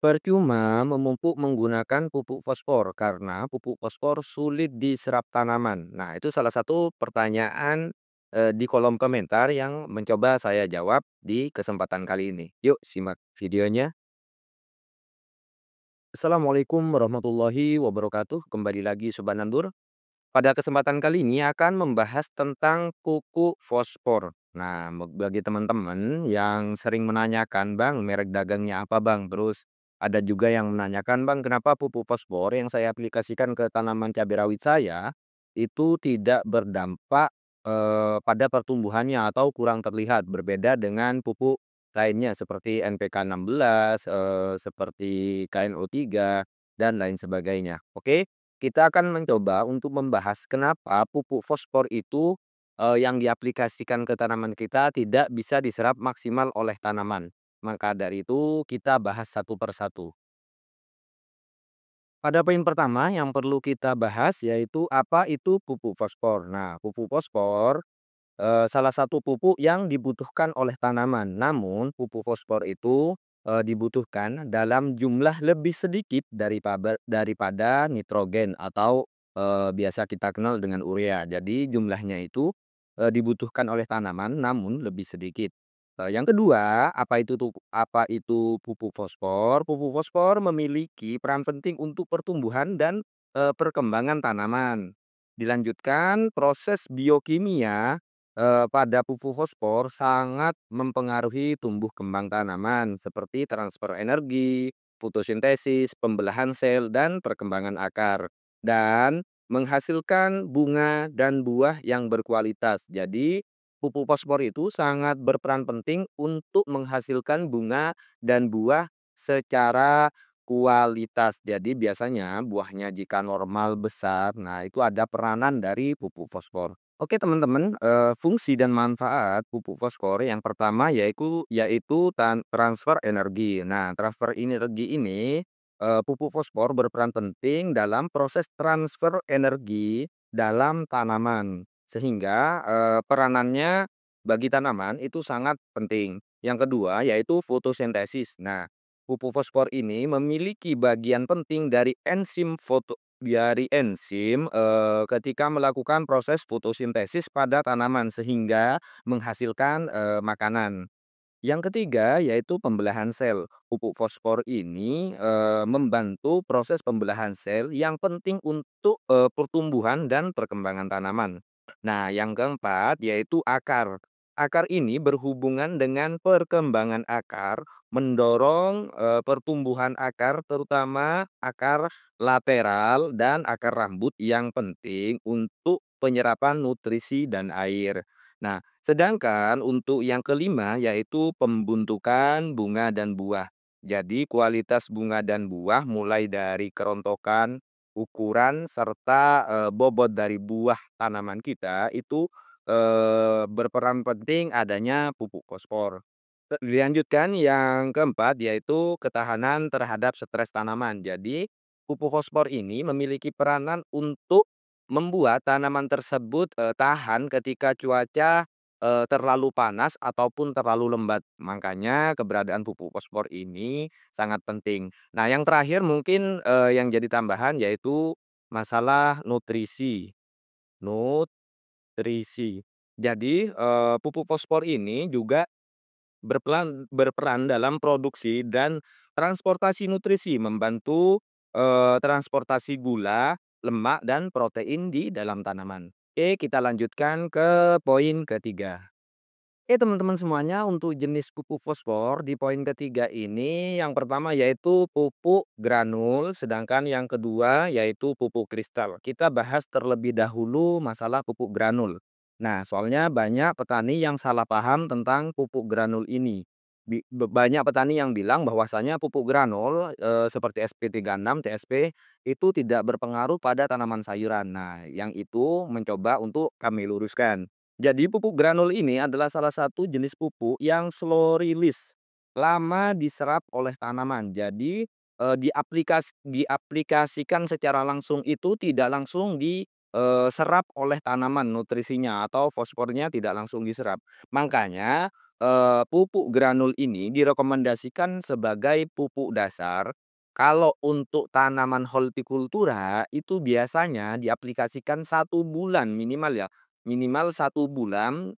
Percuma memupuk menggunakan pupuk fosfor karena pupuk fosfor sulit diserap tanaman. Nah, itu salah satu pertanyaan di kolom komentar yang mencoba saya jawab di kesempatan kali ini. Yuk, simak videonya. Assalamualaikum warahmatullahi wabarakatuh. Kembali lagi Sobat Nandur. Pada kesempatan kali ini akan membahas tentang pupuk fosfor. Nah, bagi teman-teman yang sering menanyakan, "Bang, merek dagangnya apa, Bang?" Terus ada juga yang menanyakan, "Bang, kenapa pupuk fosfor yang saya aplikasikan ke tanaman cabai rawit saya itu tidak berdampak pada pertumbuhannya atau kurang terlihat berbeda dengan pupuk lainnya seperti NPK 16, seperti KNO3 dan lain sebagainya." Oke. Kita akan mencoba untuk membahas kenapa pupuk fosfor itu, yang diaplikasikan ke tanaman kita tidak bisa diserap maksimal oleh tanaman. Maka dari itu kita bahas satu persatu. Pada poin pertama yang perlu kita bahas yaitu apa itu pupuk fosfor. Nah, pupuk fosfor salah satu pupuk yang dibutuhkan oleh tanaman. Namun pupuk fosfor itu, dibutuhkan dalam jumlah lebih sedikit daripada nitrogen atau, biasa kita kenal dengan urea. Jadi jumlahnya itu, dibutuhkan oleh tanaman namun lebih sedikit. Yang kedua, apa itu pupuk fosfor? Pupuk fosfor memiliki peran penting untuk pertumbuhan dan, perkembangan tanaman. Dilanjutkan proses biokimia pada pupuk fosfor sangat mempengaruhi tumbuh kembang tanaman seperti transfer energi, fotosintesis, pembelahan sel, dan perkembangan akar. Dan menghasilkan bunga dan buah yang berkualitas. Jadi, pupuk fosfor itu sangat berperan penting untuk menghasilkan bunga dan buah secara kualitas. Jadi biasanya buahnya jika normal besar, nah itu ada peranan dari pupuk fosfor. Oke teman-teman, fungsi dan manfaat pupuk fosfor yang pertama yaitu transfer energi. Nah, transfer energi ini, pupuk fosfor berperan penting dalam proses transfer energi dalam tanaman. Sehingga, peranannya bagi tanaman itu sangat penting. Yang kedua yaitu fotosintesis. Nah, pupuk fosfor ini memiliki bagian penting dari enzim, ketika melakukan proses fotosintesis pada tanaman sehingga menghasilkan, makanan. Yang ketiga yaitu pembelahan sel. Pupuk fosfor ini, membantu proses pembelahan sel yang penting untuk, pertumbuhan dan perkembangan tanaman. Nah, yang keempat yaitu akar. Akar ini berhubungan dengan perkembangan akar, mendorong, pertumbuhan akar terutama akar lateral dan akar rambut yang penting untuk penyerapan nutrisi dan air. Nah, sedangkan untuk yang kelima yaitu pembentukan bunga dan buah. Jadi kualitas bunga dan buah mulai dari kerontokan, ukuran, serta, bobot dari buah tanaman kita itu, berperan penting adanya pupuk fosfor. Dilanjutkan yang keempat yaitu ketahanan terhadap stres tanaman. Jadi pupuk fosfor ini memiliki peranan untuk membuat tanaman tersebut, tahan ketika cuaca, terlalu panas ataupun terlalu lembat. Makanya keberadaan pupuk fosfor ini sangat penting. Nah, yang terakhir mungkin, yang jadi tambahan yaitu masalah nutrisi. Nutrisi. Jadi, pupuk fosfor ini juga berperan dalam produksi dan transportasi nutrisi, membantu, transportasi gula, lemak, dan protein di dalam tanaman. Oke, kita lanjutkan ke poin ketiga. Oke teman-teman semuanya, untuk jenis pupuk fosfor di poin ketiga ini yang pertama yaitu pupuk granul, sedangkan yang kedua yaitu pupuk kristal. Kita bahas terlebih dahulu masalah pupuk granul. Nah, soalnya banyak petani yang salah paham tentang pupuk granul ini. Banyak petani yang bilang bahwasanya pupuk granul seperti SP36, TSP itu tidak berpengaruh pada tanaman sayuran. Nah, yang itu mencoba untuk kami luruskan. Jadi pupuk granul ini adalah salah satu jenis pupuk yang slow release, lama diserap oleh tanaman. Jadi, diaplikasikan secara langsung itu tidak langsung diserap oleh tanaman nutrisinya atau fosfornya tidak langsung diserap. Makanya, pupuk granul ini direkomendasikan sebagai pupuk dasar kalau untuk tanaman hortikultura itu biasanya diaplikasikan 1 bulan minimal ya, minimal 1 bulan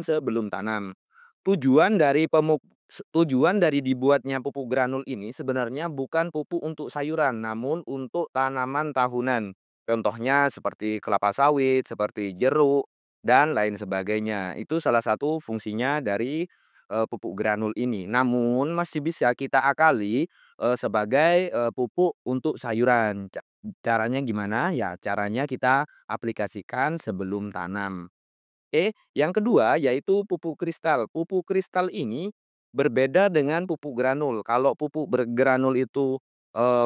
sebelum tanam. Tujuan dari dibuatnya pupuk granul ini sebenarnya bukan pupuk untuk sayuran, namun untuk tanaman tahunan. Contohnya seperti kelapa sawit, seperti jeruk, dan lain sebagainya. Itu salah satu fungsinya dari, pupuk granul ini. Namun masih bisa kita akali, sebagai, pupuk untuk sayuran. Caranya gimana? Ya caranya kita aplikasikan sebelum tanam. Yang kedua yaitu pupuk kristal. Pupuk kristal ini berbeda dengan pupuk granul. Kalau pupuk granul itu,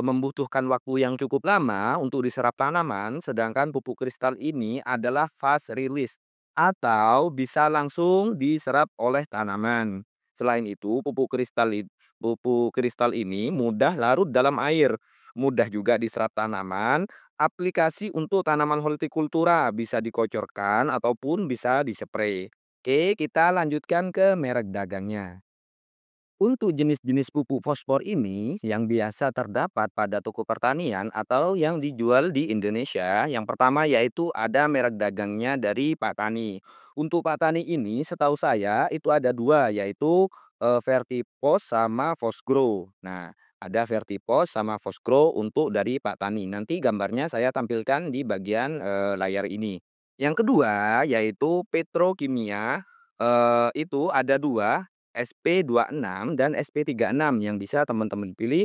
membutuhkan waktu yang cukup lama untuk diserap tanaman, sedangkan pupuk kristal ini adalah fast release atau bisa langsung diserap oleh tanaman. Selain itu, pupuk kristal ini mudah larut dalam air, mudah juga diserap tanaman. Aplikasi untuk tanaman hortikultura bisa dikocorkan ataupun bisa dispray. Oke, kita lanjutkan ke merek dagangnya. Untuk jenis-jenis pupuk fosfor ini yang biasa terdapat pada toko pertanian atau yang dijual di Indonesia, yang pertama yaitu ada merek dagangnya dari Pak Tani. Untuk Pak Tani ini setahu saya itu ada dua yaitu Vertipos sama Fosgrow. Nah, ada Vertipos sama Fosgrow untuk dari Pak Tani. Nanti gambarnya saya tampilkan di bagian layar ini. Yang kedua yaitu Petrokimia, itu ada dua, SP26 dan SP36 yang bisa teman-teman pilih,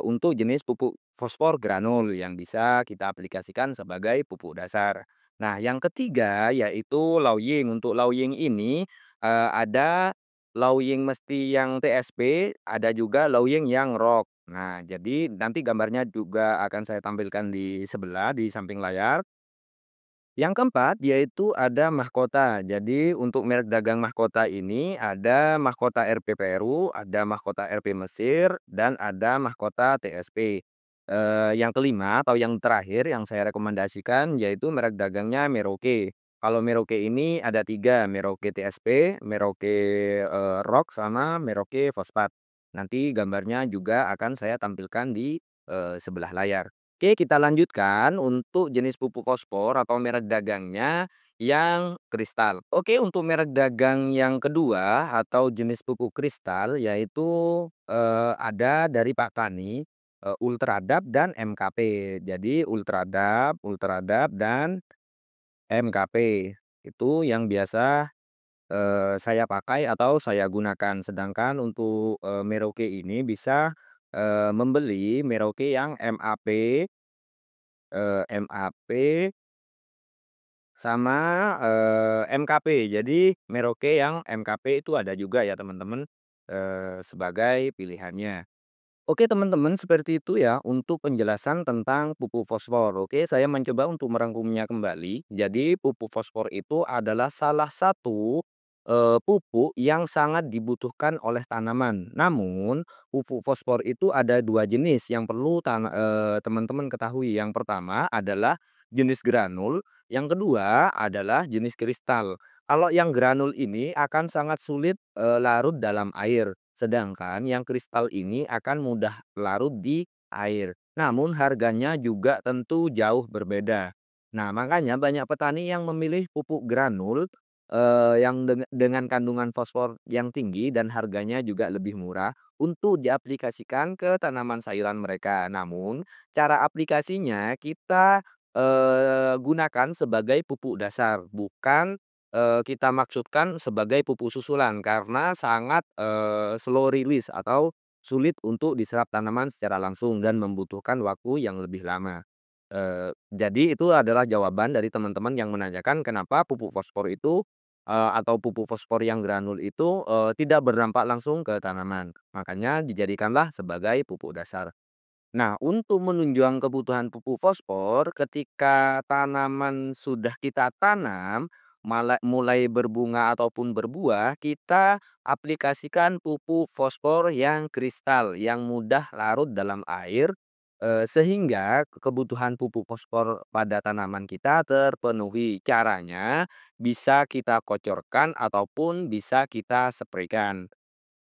untuk jenis pupuk fosfor granul yang bisa kita aplikasikan sebagai pupuk dasar. Nah, yang ketiga yaitu Laoying. Untuk Laoying ini, ada Laoying mesti yang TSP, ada juga Laoying yang Rock. Nah, jadi nanti gambarnya juga akan saya tampilkan di sebelah, di samping layar. Yang keempat, yaitu ada mahkota. Jadi untuk merek dagang mahkota ini ada mahkota RP Peru, ada mahkota RP Mesir, dan ada mahkota TSP. Yang kelima atau yang terakhir yang saya rekomendasikan yaitu merek dagangnya Merauke. Kalau Merauke ini ada tiga, Merauke TSP, Merauke Rock, sama Merauke Fosfat. Nanti gambarnya juga akan saya tampilkan di sebelah layar. Oke, kita lanjutkan untuk jenis pupuk fosfor atau merek dagangnya yang kristal. Oke, untuk merek dagang yang kedua atau jenis pupuk kristal yaitu, ada dari Pak Tani, Ultradap dan MKP. Jadi Ultradap dan MKP. Itu yang biasa, saya pakai atau saya gunakan. Sedangkan untuk, Merauke ini bisa, membeli Merauke yang MAP sama, MKP. Jadi Merauke yang MKP itu ada juga ya teman-teman, sebagai pilihannya. Oke teman-teman, seperti itu ya untuk penjelasan tentang pupuk fosfor. Oke, saya mencoba untuk merangkumnya kembali. Jadi pupuk fosfor itu adalah salah satu pupuk yang sangat dibutuhkan oleh tanaman. Namun, pupuk fosfor itu ada dua jenis yang perlu teman-teman ketahui. Yang pertama adalah jenis granul, yang kedua adalah jenis kristal. Kalau yang granul ini akan sangat sulit larut dalam air. Sedangkan yang kristal ini akan mudah larut di air. Namun harganya juga tentu jauh berbeda. Nah, makanya banyak petani yang memilih pupuk granul yang dengan kandungan fosfor yang tinggi dan harganya juga lebih murah untuk diaplikasikan ke tanaman sayuran mereka. Namun, cara aplikasinya kita gunakan sebagai pupuk dasar, bukan kita maksudkan sebagai pupuk susulan karena sangat, slow release atau sulit untuk diserap tanaman secara langsung dan membutuhkan waktu yang lebih lama. Jadi itu adalah jawaban dari teman-teman yang menanyakan kenapa pupuk fosfor itu, atau pupuk fosfor yang granul itu, tidak berdampak langsung ke tanaman. Makanya dijadikanlah sebagai pupuk dasar. Nah, untuk menunjang kebutuhan pupuk fosfor ketika tanaman sudah kita tanam, mulai berbunga ataupun berbuah, kita aplikasikan pupuk fosfor yang kristal yang mudah larut dalam air sehingga kebutuhan pupuk fosfor pada tanaman kita terpenuhi. Caranya bisa kita kocorkan ataupun bisa kita spraykan.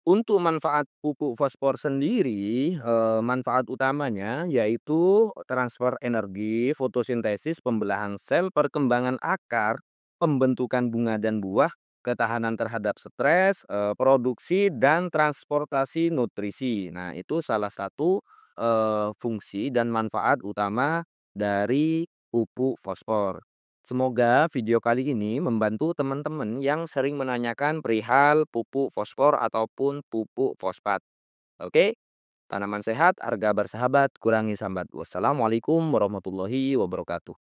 Untuk manfaat pupuk fosfor sendiri, manfaat utamanya yaitu transfer energi, fotosintesis, pembelahan sel, perkembangan akar, pembentukan bunga dan buah, ketahanan terhadap stres, produksi dan transportasi nutrisi. Nah, itu salah satu, fungsi dan manfaat utama dari pupuk fosfor. Semoga video kali ini membantu teman-teman yang sering menanyakan perihal pupuk fosfor ataupun pupuk fosfat. Oke, tanaman sehat, harga bersahabat, kurangi sambat. Wassalamualaikum warahmatullahi wabarakatuh.